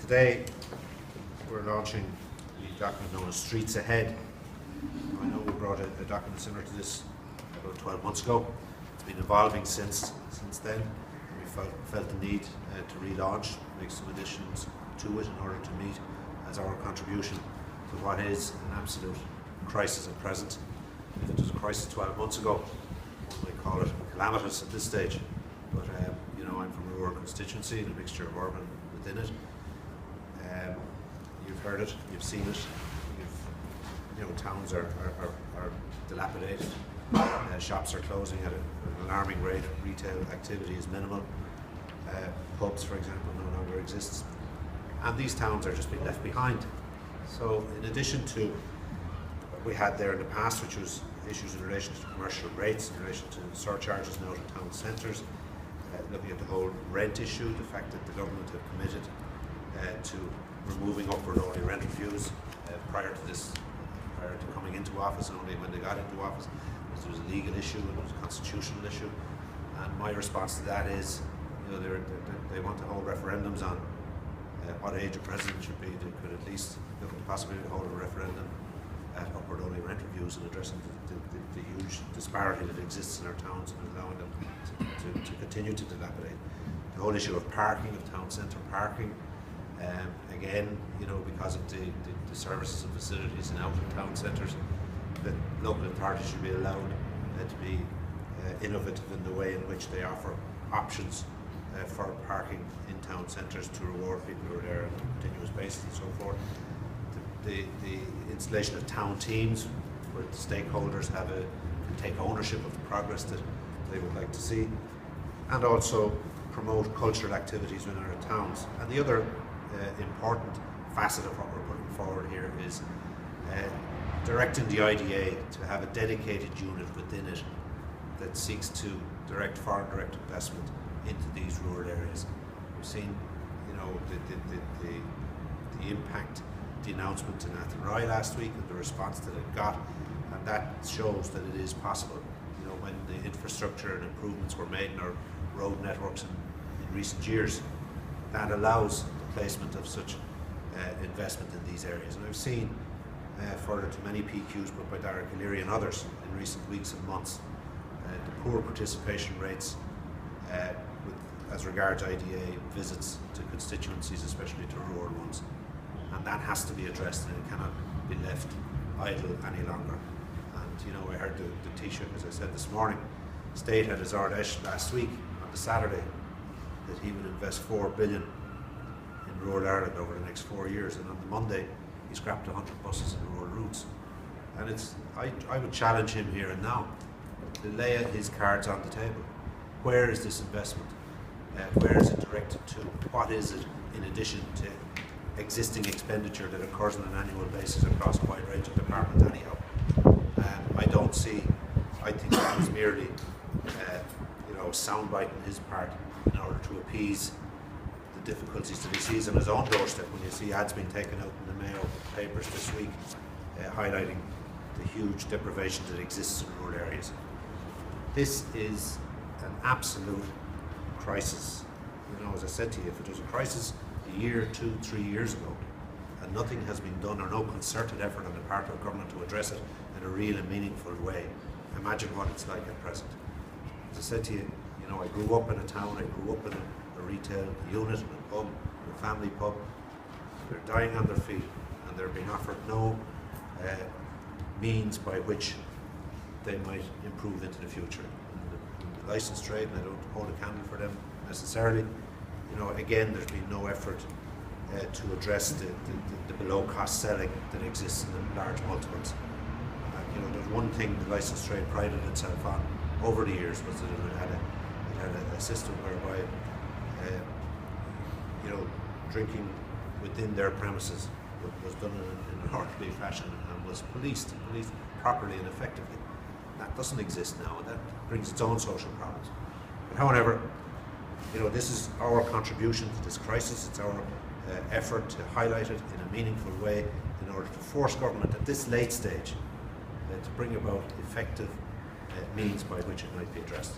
Today we're launching the document known as Streets Ahead. I know we brought a document similar to this about 12 months ago. It's been evolving since then. We felt the need to relaunch, make some additions to it in order to meet as our contribution to what is an absolute crisis at present. If it was a crisis 12 months ago, one might call it calamitous at this stage. But I'm from a rural constituency and a mixture of urban within it. You've heard it, you've seen it. Towns are dilapidated. Shops are closing at an alarming rate. Retail activity is minimal. Pubs, for example, no longer exist. And these towns are just being left behind. So in addition to what we had there in the past, which was issues in relation to commercial rates, in relation to surcharges now to town centres, looking at the whole rent issue, the fact that the government have committed to removing upward-only rent reviews prior to coming into office, and only when they got into office, because there was a legal issue and there was a constitutional issue. And my response to that is, they want to hold referendums on what age a president should be. They could at least look at the possibility to hold a referendum at upward-only rent reviews and addressing the huge disparity that exists in our towns and allowing them to continue to dilapidate. The whole issue of parking, of town centre parking, again, because of the services and facilities in out of town centres, that local authorities should be allowed to be innovative in the way in which they offer options for parking in town centres to reward people who are there on a continuous basis and so forth. The installation of town teams where the stakeholders can take ownership of the progress that they would like to see, and also promote cultural activities within our towns. And the other important facet of what we're putting forward here is directing the IDA to have a dedicated unit within it that seeks to direct foreign direct investment into these rural areas. We've seen, the impact, the announcement in Athenry last week and the response that it got, and that shows that it is possible. When the infrastructure and improvements were made in our road networks in recent years, that allows the placement of such investment in these areas. And I've seen further to many PQs put by Derek O'Leary and others in recent weeks and months, the poor participation rates as regards IDA visits to constituencies, especially to rural ones. And that has to be addressed, and it cannot be left idle any longer. And I heard the Taoiseach, as I said this morning, State had his Ardèche last week on the Saturday that he would invest $4 billion in rural Ireland over the next 4 years, and on the Monday he scrapped 100 buses in rural routes. And I would challenge him here and now to lay his cards on the table. Where is this investment? Where is it directed to? What is it in addition to existing expenditure that occurs on an annual basis across a wide range of departments anyhow? I think that was merely a soundbite on his part in order to appease the difficulties that he sees on his own doorstep when you see ads being taken out in the Mayo papers this week highlighting the huge deprivation that exists in rural areas. This is an absolute crisis. As I said to you, if it was a crisis a year, 2, 3 years ago, and nothing has been done or no concerted effort on the part of government to address it in a real and meaningful way, imagine what it's like at present. As I said to you, I grew up in a town, I grew up in a retail unit, in a pub, in a family pub. They're dying on their feet and they're being offered no means by which they might improve into the future. In the licensed trade, and I don't hold a candle for them necessarily, again, there's been no effort to address the below-cost selling that exists in the large multiples. There's one thing the licensed trade prided itself on over the years was that it had a system whereby drinking within their premises was done in an orderly fashion and was policed properly and effectively. That doesn't exist now, and that brings its own social problems. But however, this is our contribution to this crisis. It's our effort to highlight it in a meaningful way in order to force government at this late stage to bring about effective means by which it might be addressed.